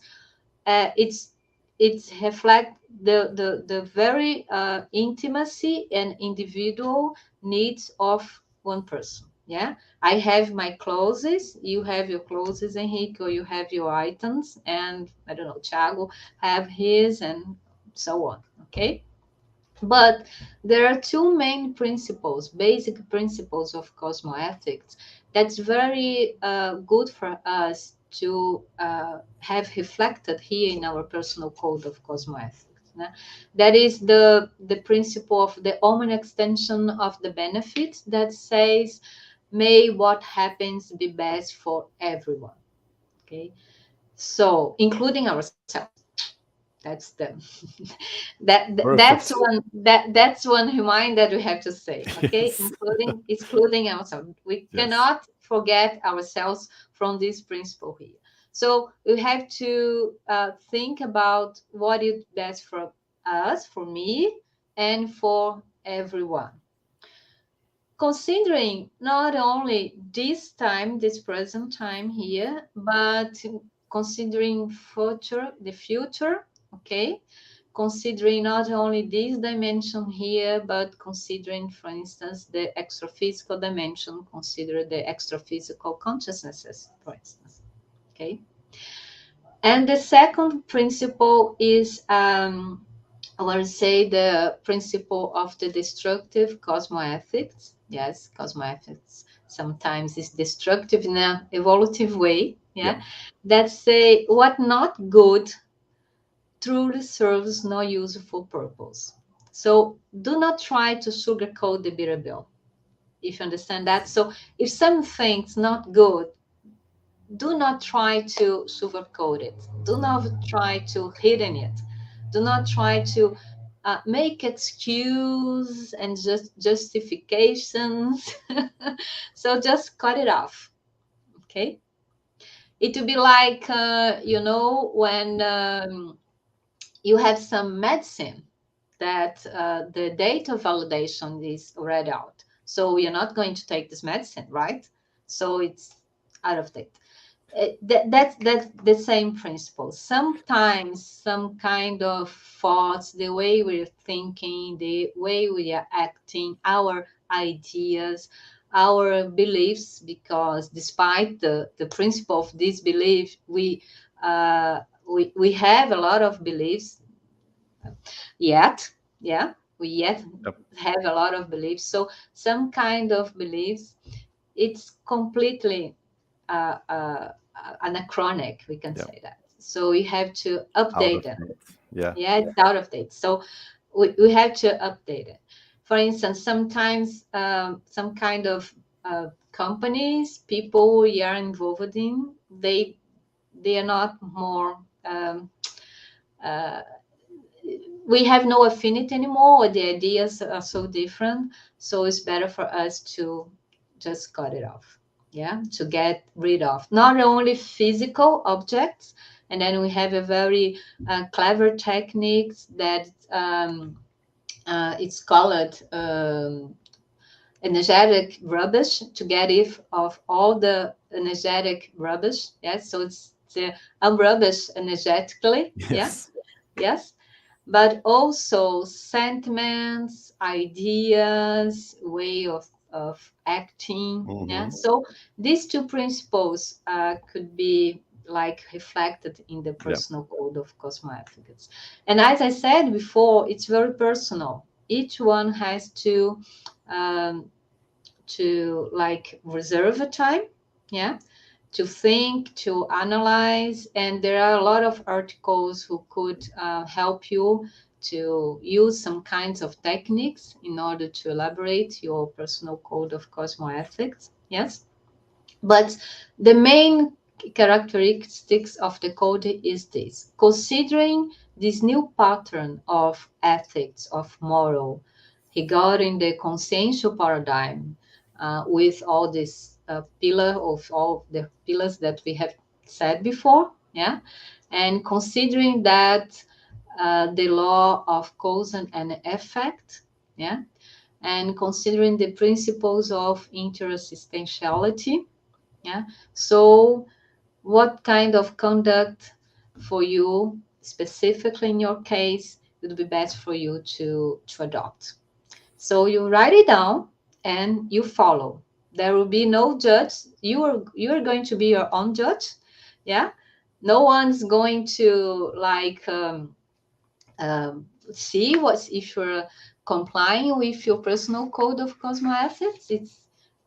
Speaker 2: it's reflect the very intimacy and individual needs of one person. Yeah, I have my clothes, you have your clothes, Henrique, or you have your items, and I don't know, Thiago have his, and so on. Okay, but there are two main principles, basic principles of cosmoethics that's very good for us to have reflected here in our personal code of cosmoethics. That is the principle of the Omen extension of the benefit that says, may what happens be best for everyone. Okay, so including ourselves. That's the that's
Speaker 1: Perfect.
Speaker 2: that's one reminder we have to say. Okay,
Speaker 1: Yes.
Speaker 2: including excluding ourselves. We
Speaker 1: Yes.
Speaker 2: cannot forget ourselves from this principle here. So we have to think about what is best for us, for me, and for everyone. considering not only this time, this present time here, but considering the future, okay? Considering not only this dimension here, but considering, for instance, the extraphysical dimension, consider the extraphysical consciousnesses, for instance, okay? And the second principle is, I want to say, the principle of the destructive cosmoethics. Yes, cosmoethics sometimes is destructive in an evolutive way. Yeah, that say what not good truly serves no useful purpose. So do not try to sugarcoat the bitter pill, if you understand that. So if something's not good, do not try to sugarcoat it. Do not try to hidden it. Do not try to make excuse and just justifications. So just cut it off. Okay. It will be like, when you have some medicine that the date of validation is already out. So you're not going to take this medicine, right? So it's out of date. That's the same principle. Sometimes some kind of thoughts, the way we're thinking, the way we are acting, our ideas, our beliefs, because despite the principle of this belief, we have a lot of beliefs yet. Yeah, we yet have a lot of beliefs. So some kind of beliefs, it's completely anachronic, we can say that. So we have to update them. Yeah, it's out of date. So we have to update it. For instance, sometimes some kind of companies, people we are involved in, they are not more we have no affinity anymore, or the ideas are so different. So it's better for us to just cut it off. Yeah, to get rid of not only physical objects, and then we have a very clever techniques that it's called energetic rubbish, to get rid of all the energetic rubbish. Yes, so it's rubbish energetically.
Speaker 1: Yes.
Speaker 2: Yes, but also sentiments, ideas, way of acting. Yeah. So these two principles could be like reflected in the personal code of cosmoethics. And as I said before, it's very personal. Each one has um, to like reserve a time. Yeah, to think, to analyze, and there are a lot of articles who could help you to use some kinds of techniques in order to elaborate your personal code of cosmoethics. Yes, but the main characteristics of the code is this: considering this new pattern of ethics, of moral, regarding the consciential paradigm, with all this pillar of all the pillars that we have said before, yeah, and considering that the law of cause and effect, yeah, and considering the principles of interassistentiality, yeah. So what kind of conduct for you, specifically in your case, would be best for you to adopt? So you write it down and you follow. There will be no judge. You are going to be your own judge. Yeah. No one's going to like see what's if you're complying with your personal code of cosmoethics. It's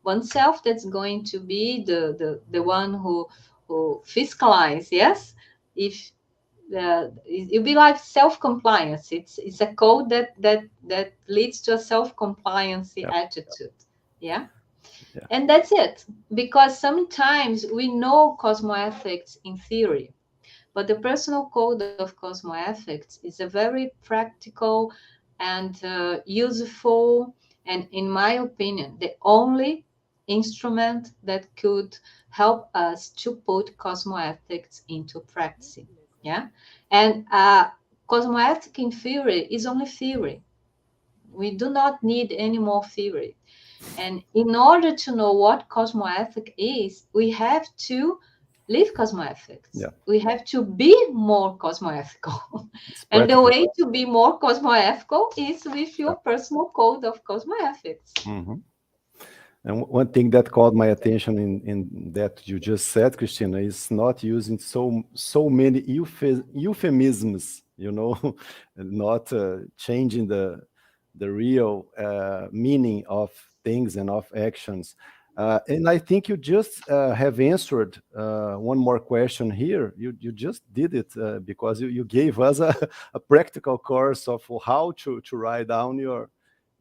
Speaker 2: oneself that's going to be the one who fiscalize. Yes, if it'll be like self-compliance. It's a code that leads to a self-compliance attitude. Yeah. And that's it, because sometimes we know cosmoethics in theory, but the personal code of cosmoethics is a very practical and useful, and in my opinion, the only instrument that could help us to put cosmoethics into practice. Yeah. And cosmoethic in theory is only theory. We do not need any more theory. And in order to know what cosmoethic is, we have to live cosmoethics.
Speaker 1: Yeah.
Speaker 2: We have to be more cosmoethical.
Speaker 1: It's
Speaker 2: And the
Speaker 1: practical.
Speaker 2: way to be more cosmoethical is with
Speaker 1: Yeah.
Speaker 2: your personal code of cosmoethics.
Speaker 1: Mhm. And one thing that caught my attention in that you just said, Christina, is not using so many euphemisms, you know, and not changing the real meaning of things and of actions. And I think you just have answered one more question here. You just did it because you gave us a practical course of how to write down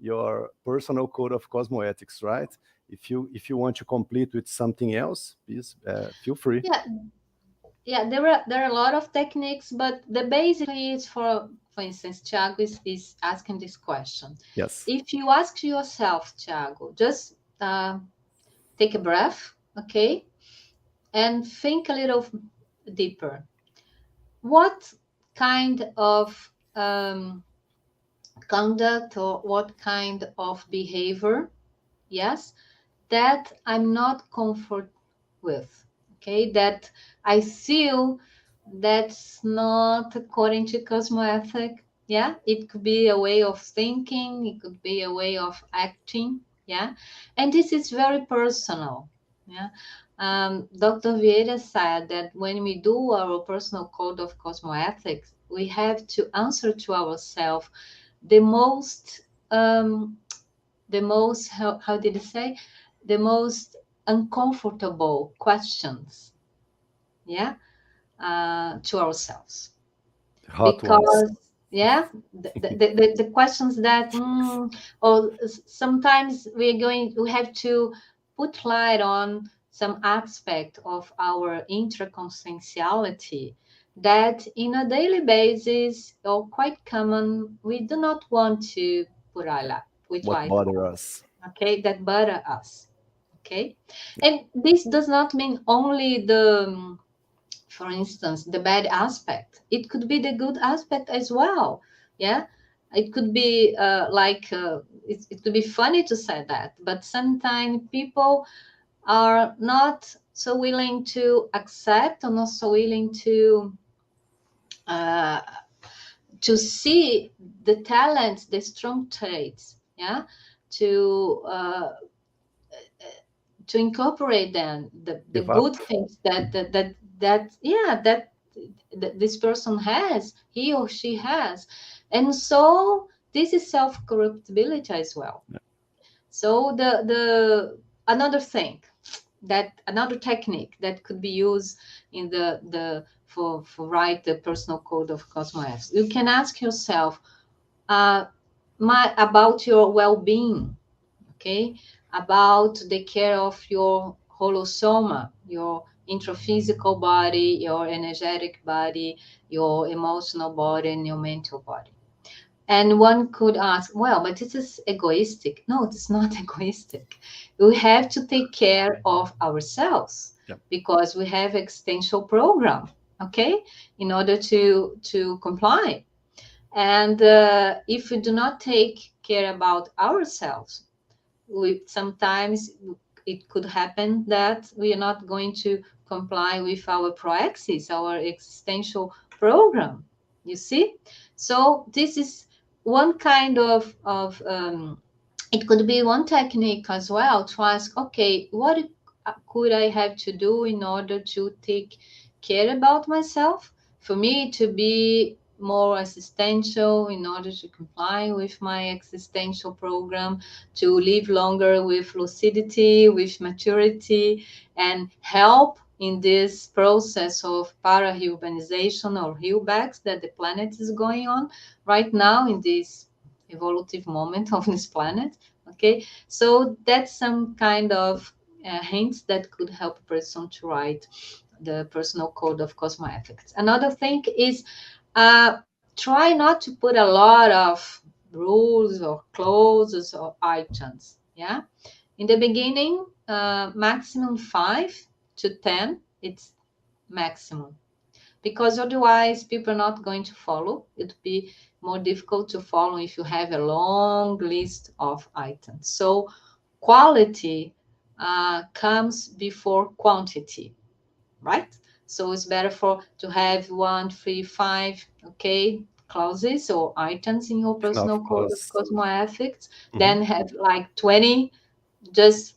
Speaker 1: your personal code of cosmoethics, right? If you want to complete with something else, please feel free.
Speaker 2: Yeah, yeah, there are a lot of techniques, but the basically is for instance, Thiago is asking this question.
Speaker 1: Yes.
Speaker 2: If you ask yourself, Thiago, just take a breath, okay, and think a little deeper. What kind of conduct or what kind of behavior, yes, that I'm not comfort with, okay, that I feel that's not according to cosmoethic. Yeah, it could be a way of thinking, it could be a way of acting. Yeah, and this is very personal. Yeah, Dr. Vieira said that when we do our personal code of cosmoethics, we have to answer to ourselves the most how did he say, the most uncomfortable questions, yeah, to ourselves,
Speaker 1: Hot ones.
Speaker 2: because yeah, the questions that or sometimes we have to put light on some aspect of our intraconscientiality that in a daily basis or quite common we do not want to put
Speaker 1: What
Speaker 2: light
Speaker 1: bother
Speaker 2: on,
Speaker 1: us?
Speaker 2: okay, that bother us, okay. And this does not mean only the for instance the bad aspect, it could be the good aspect as well. Yeah, it could be it could be funny to say that, but sometimes people are not so willing to accept or not so willing uh, to see the talents, the strong traits, yeah, to incorporate then the
Speaker 1: Give up.
Speaker 2: good things that yeah that this person has, he or she has. And so this is self-corruptibility as well. So the another thing, that another technique that could be used in the for write the personal code of cosmoethics, you can ask yourself uh, about your well-being, okay, about the care of your holosoma, your introphysical body, your energetic body, your emotional body, and your mental body. And one could ask, well, but this is egoistic. No, it's not egoistic. We have to take care of ourselves
Speaker 1: Yeah.
Speaker 2: because we have existential program, okay, in order to comply. And if we do not take care about ourselves, we sometimes it could happen that we are not going to comply with our proexis, our existential program. You see, so this is one kind of it could be one technique as well to ask, okay, what could I have to do in order to take care about myself, for me to be more existential, in order to comply with my existential program, to live longer with lucidity, with maturity, and help in this process of paraurbanization or healbacks that the planet is going on right now in this evolutive moment of this planet. Okay, so that's some kind of hints that could help a person to write the personal code of cosmoethics. Another thing is try not to put a lot of rules or clauses or items. Yeah, in the beginning, maximum 5 to 10. It's maximum, because otherwise people are not going to follow. It would be more difficult to follow if you have a long list of items. So quality comes before quantity, right? So it's better to have 1, 3, 5, okay, clauses or items in your personal
Speaker 1: Of
Speaker 2: code of
Speaker 1: course.
Speaker 2: Cosmoethics,
Speaker 1: Mhm.
Speaker 2: then have like 20, just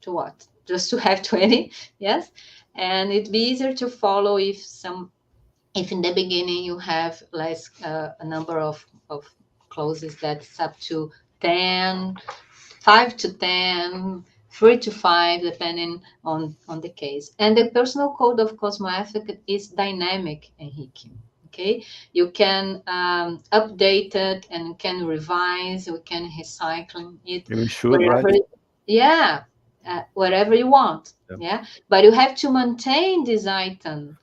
Speaker 2: to what? Just to have 20, yes? And it'd be easier to follow if in the beginning you have less a number of clauses that's up to 10, 5 to 10, 3 to 5, depending on the case. And the personal code of Cosmoethic is dynamic, Henrique. Okay, you can update it and can revise, we can recycle it
Speaker 1: You should, right?
Speaker 2: wherever, yeah, wherever you want.
Speaker 1: Yeah.
Speaker 2: Yeah, but you have to maintain this item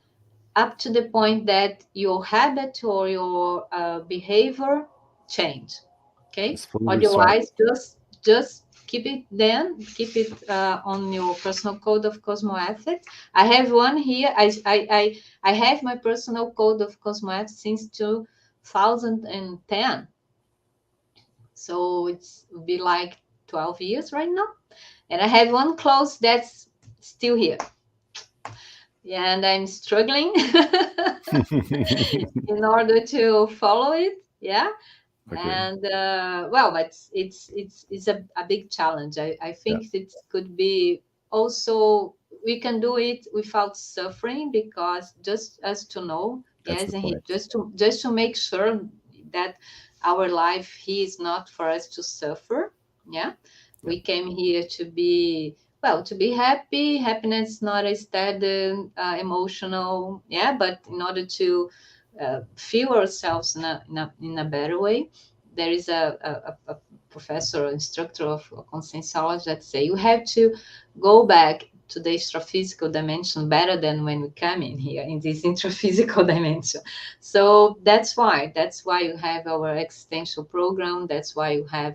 Speaker 2: up to the point that your habit or your behavior change. Okay,
Speaker 1: It's fully recycled.
Speaker 2: otherwise just keep it then, keep it on your personal code of Cosmoethics. I have one here. I have my personal code of Cosmoethics since 2010, so it's will be like 12 years right now, and I have one clause that's still here. Yeah, and I'm struggling in order to follow it. Yeah,
Speaker 1: Okay.
Speaker 2: and well, but it's a big challenge. I
Speaker 1: Yeah,
Speaker 2: think it could be also, we can do it without suffering, because just as to know,
Speaker 1: that's
Speaker 2: yes,
Speaker 1: the
Speaker 2: and
Speaker 1: point.
Speaker 2: just to make sure that our life here is not for us to suffer. Yeah,
Speaker 1: Yeah,
Speaker 2: we came here to be, well, to be happy. Happiness is not a steady emotional, yeah, but in order to feel ourselves in a better way. There is a professor, instructor of conscientiology that say you have to go back to the extraphysical dimension better than when we come in here in this intraphysical dimension. So that's why you have our existential program. That's why you have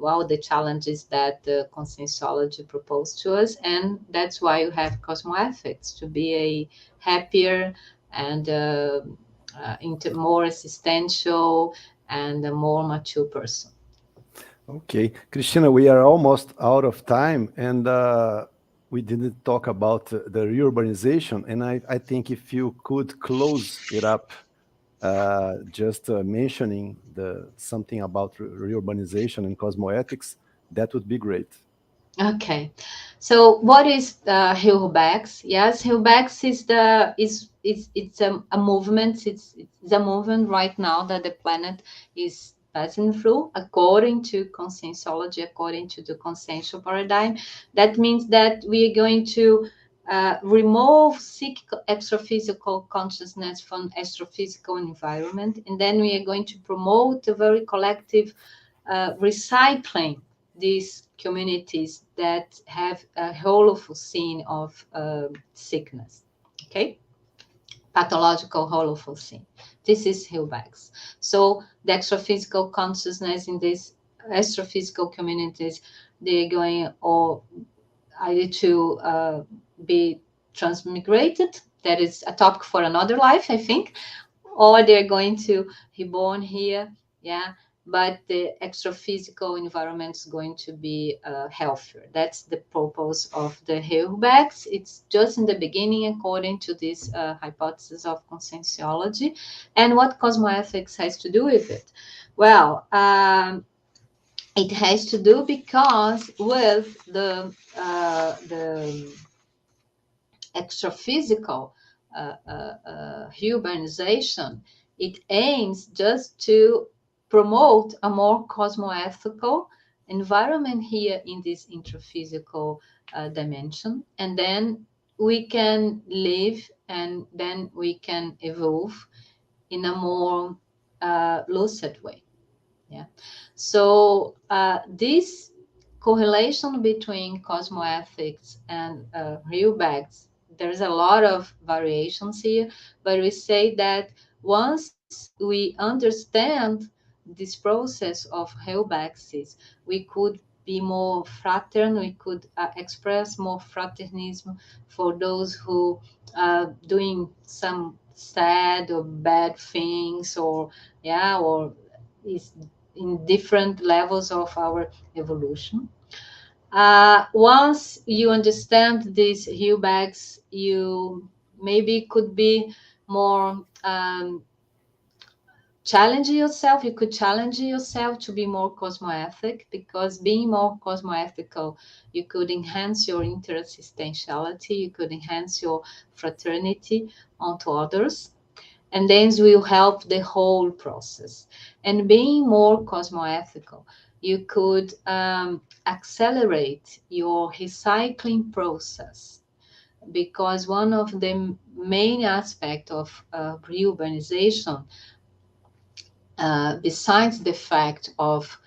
Speaker 2: all the challenges that the conscientiology proposed to us, and that's why you have Cosmoethics, to be a happier and into more existential and a more mature person.
Speaker 1: okay. Cristina, we are almost out of time, and we didn't talk about the reurbanization. And I think if you could close it up, just mentioning something about reurbanization and cosmoethics, that would be great.
Speaker 2: Okay, so what is Hilbex? Yes, Hilbex is it's a movement. It's a movement right now that the planet is passing through, according to conscientiology, according to the consciential paradigm. That means that we are going to remove psychic extraphysical consciousness from astrophysical environment, and then we are going to promote a very collective recycling these communities that have a holofocene of sickness. Okay, pathological holofocene. This is Hilbex. So the extraphysical consciousness in these astrophysical communities, they're going or either to be transmigrated. That is a topic for another life, I think, or they're going to reborn here. Yeah, but the extra-physical environment is going to be healthier. That's the purpose of the Hilbecks. It's just in the beginning, according to this hypothesis of conscientiology. And what cosmoethics has to do with it? Well, it has to do because with the extra-physical urbanization, it aims just to promote a more cosmoethical environment here in this intraphysical dimension, and then we can live and then we can evolve in a more lucid way. Yeah. So this correlation between cosmoethics and Hilbecks, there's a lot of variations here, but we say that once we understand this process of Hilbecks, we could be more fratern, we could express more fraternism for those who doing some sad or bad things, or yeah, or is in different levels of our evolution. Once you understand these Hilbergs, you maybe could be more challenge yourself. You could challenge yourself to be more cosmoethic, because being more cosmoethical, you could enhance your interexistentiality, you could enhance your fraternity onto others, and then will help the whole process. And being more cosmoethical, you could accelerate your recycling process, because one of the main aspects of reurbanization, besides the fact of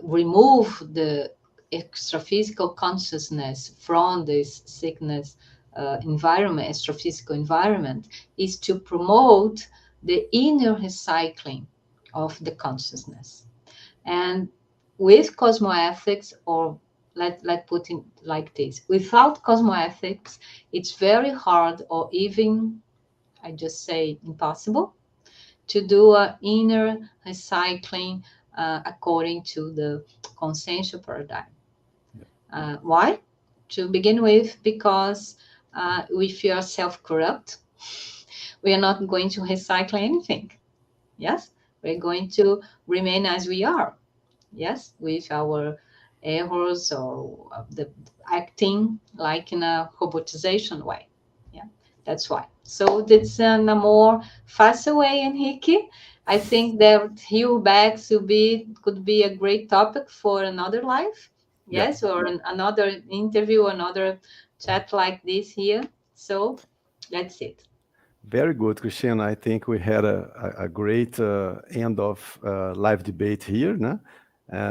Speaker 2: remove the extraphysical consciousness from this sickness environment, extraphysical environment, is to promote the inner recycling of the consciousness. And with cosmoethics, or let put it like this, without cosmoethics, it's very hard, or even, I just say, impossible, to do an inner recycling according to the consensual paradigm. Why? To begin with, because if you are self-corrupt, we are not going to recycle anything. Yes, we're going to remain as we are. Yes, with our errors, or the acting like in a robotization way. Yeah, that's why. So that's in a more faster way, Henrique. I think that heel bags could be a great topic for another live.
Speaker 1: Yeah.
Speaker 2: Yes, or another interview, another chat like this here. So that's it.
Speaker 1: Very good, Christian. I think we had a great end of live debate here. No?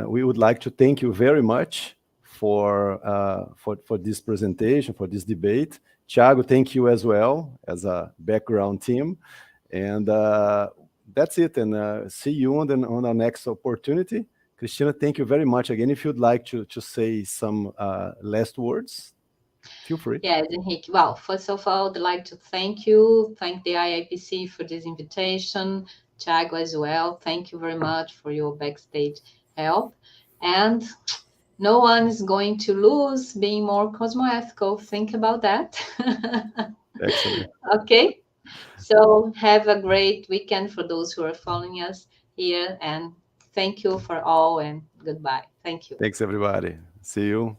Speaker 1: We would like to thank you very much for this presentation, for this debate. Thiago, thank you as well as a background team. And that's it. And see you on the next opportunity. Cristina, thank you very much again. If you'd like to say some last words, feel free.
Speaker 2: Yes, Henrique. Well, first of all, I'd like to thank you, thank the IIPC for this invitation, Thiago as well. Thank you very much for your backstage help. And no one is going to lose being more cosmoethical. Think about that.
Speaker 1: Excellent.
Speaker 2: Okay. So have a great weekend for those who are following us here. And thank you for all, and goodbye. Thank you.
Speaker 1: Thanks, everybody. See you.